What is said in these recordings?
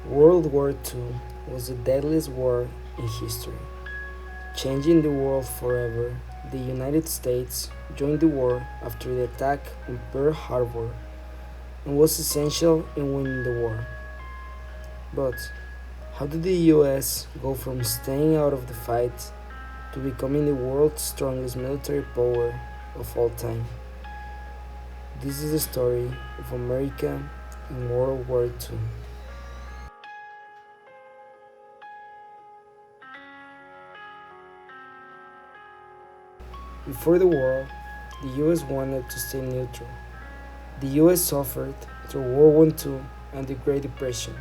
World War II was the deadliest war in history, changing the world forever. The United States joined the war after the attack on Pearl Harbor and was essential in winning the war. But how did the US go from staying out of the fight to becoming the world's strongest military power of all time? This is the story of America in World War II. Before the war, the US wanted to stay neutral. The US suffered through World War II and the Great Depression,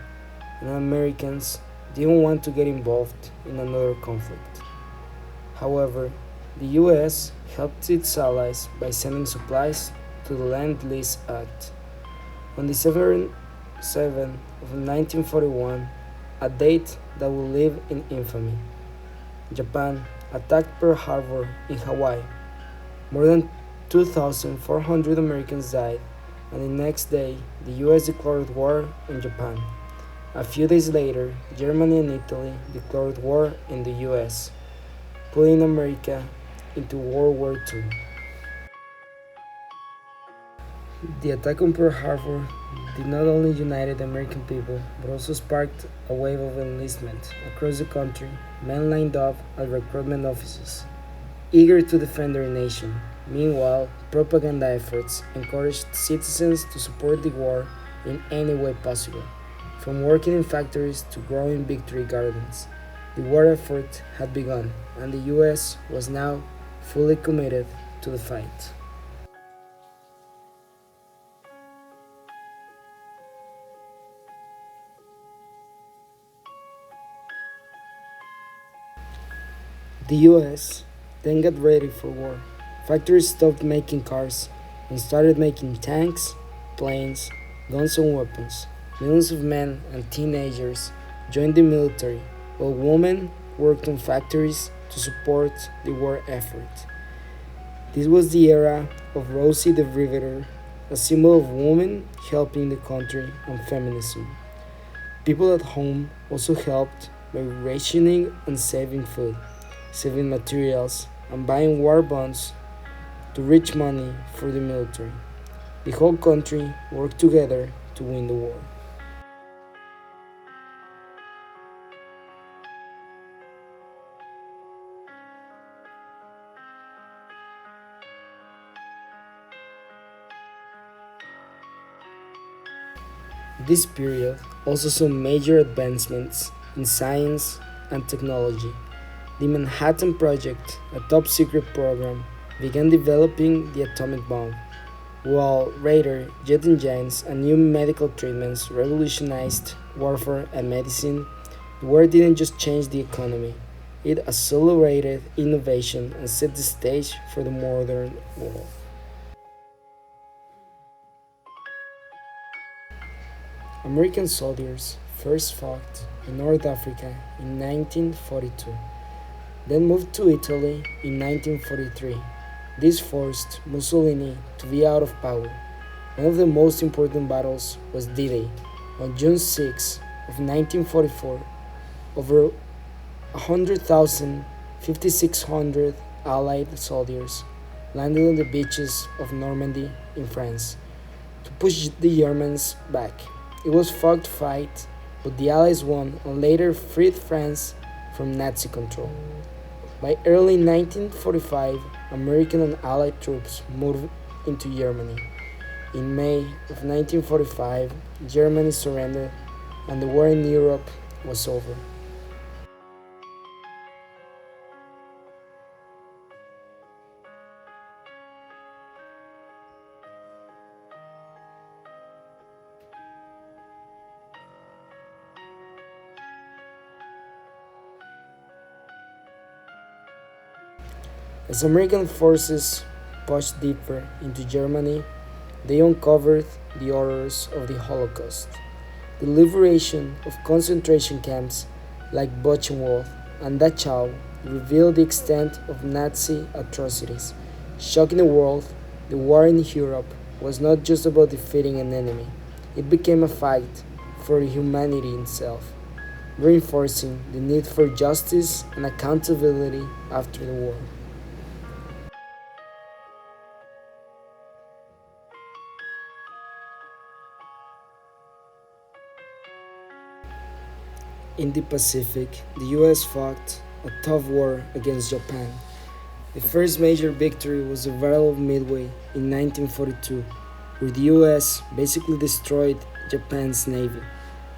and Americans didn't want to get involved in another conflict. However, the US helped its allies by sending supplies to the Land Lease Act. On December 7 of 1941, a date that will live in infamy, Japan attacked Pearl Harbor in Hawaii. More than 2,400 Americans died, and the next day, the US declared war on Japan. A few days later, Germany and Italy declared war on the US, pulling America into World War II. The attack on Pearl Harbor did not only unite the American people, but also sparked a wave of enlistment across the country. Men lined up at recruitment offices, eager to defend their nation. Meanwhile, propaganda efforts encouraged citizens to support the war in any way possible, from working in factories to growing victory gardens. The war effort had begun, and the US was now fully committed to the fight. The US then got ready for war. Factories stopped making cars and started making tanks, planes, guns, and weapons. Millions of men and teenagers joined the military, while women worked on factories to support the war effort. This was the era of Rosie the Riveter, a symbol of women helping the country and feminism. People at home also helped by rationing and saving food, saving materials, and buying war bonds to reach money for the military. The whole country worked together to win the war. This period also saw major advancements in science and technology. The Manhattan Project, a top secret program, began developing the atomic bomb, while radar, jet engines, and new medical treatments revolutionized warfare and medicine. The war didn't just change the economy, it accelerated innovation and set the stage for the modern world. American soldiers first fought in North Africa in 1942, then moved to Italy in 1943. This forced Mussolini to be out of power. One of the most important battles was D-Day. On June 6 of 1944, over 100,000 5,600 Allied soldiers landed on the beaches of Normandy in France to push the Germans back. It was a fought fight, but the Allies won and later freed France from Nazi control. By early 1945, American and Allied troops moved into Germany. In May of 1945, Germany surrendered and the war in Europe was over. As American forces pushed deeper into Germany, they uncovered the horrors of the Holocaust. The liberation of concentration camps like Buchenwald and Dachau revealed the extent of Nazi atrocities. Shocking the world, the war in Europe was not just about defeating an enemy, it became a fight for humanity itself, reinforcing the need for justice and accountability after the war. In the Pacific, the US fought a tough war against Japan. The first major victory was the Battle of Midway in 1942, where the US basically destroyed Japan's navy.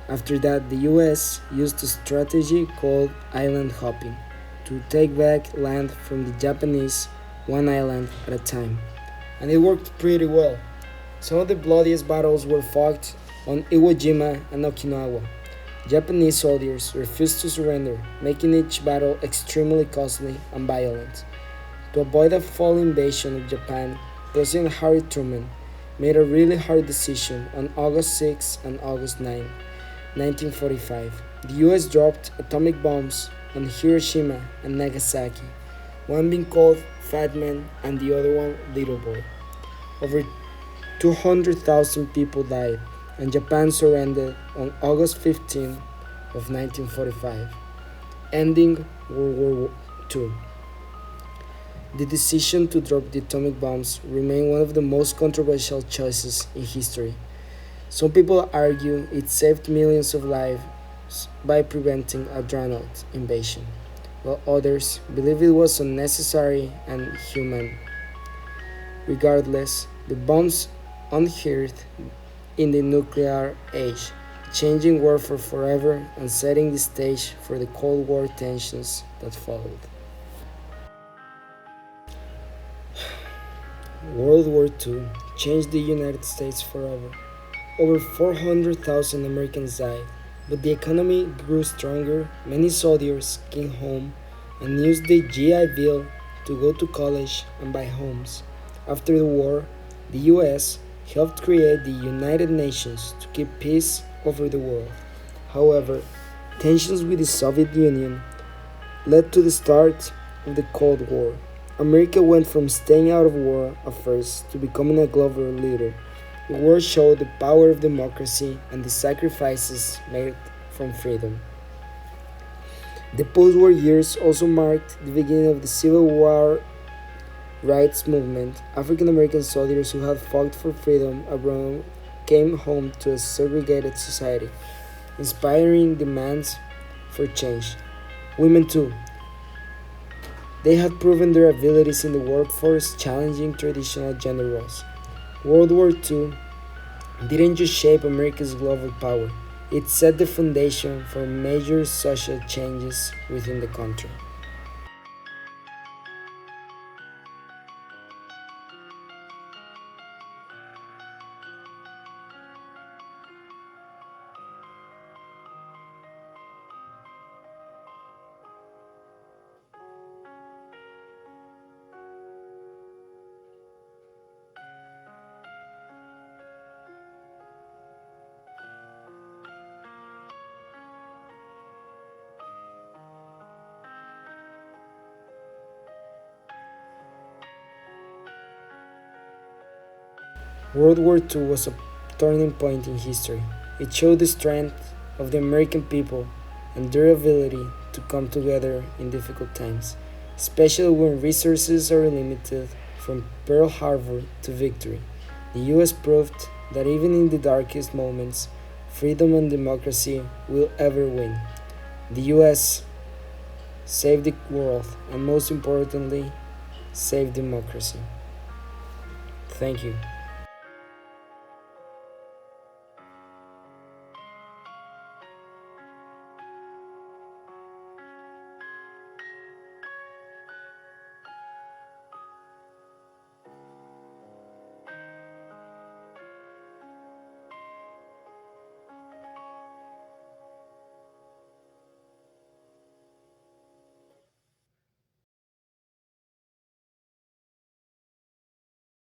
After that, the US used a strategy called island hopping to take back land from the Japanese one island at a time, and it worked pretty well. Some of the bloodiest battles were fought on Iwo Jima and Okinawa. Japanese soldiers refused to surrender, making each battle extremely costly and violent. To avoid a full invasion of Japan, President Harry Truman made a really hard decision on August 6 and August 9, 1945. The US dropped atomic bombs on Hiroshima and Nagasaki, one being called Fat Man and the other one Little Boy. Over 200,000 people died, and Japan surrendered on August 15 of 1945, ending World War II. The decision to drop the atomic bombs remained one of the most controversial choices in history. Some people argue it saved millions of lives by preventing a drawn-out invasion, while others believe it was unnecessary and inhuman. Regardless, the bombs unearthed in the nuclear age, changing warfare forever and setting the stage for the Cold War tensions that followed. World War II changed the United States forever. Over 400,000 Americans died, but the economy grew stronger, many soldiers came home and used the GI Bill to go to college and buy homes. After the war, the US helped create the United Nations to keep peace over the world. However, tensions with the Soviet Union led to the start of the Cold War. America went from staying out of war at first to becoming a global leader. The war showed the power of democracy and the sacrifices made from freedom. The post-war years also marked the beginning of the Civil War rights movement. African American soldiers who had fought for freedom abroad came home to a segregated society, inspiring demands for change. Women too. They had proven their abilities in the workforce, challenging traditional gender roles. World War II didn't just shape America's global power, it set the foundation for major social changes within the country. World War II was a turning point in history. It showed the strength of the American people and their ability to come together in difficult times, especially when resources are limited. From Pearl Harbor to victory, the US proved that even in the darkest moments, freedom and democracy will ever win. The US saved the world and most importantly, saved democracy. Thank you.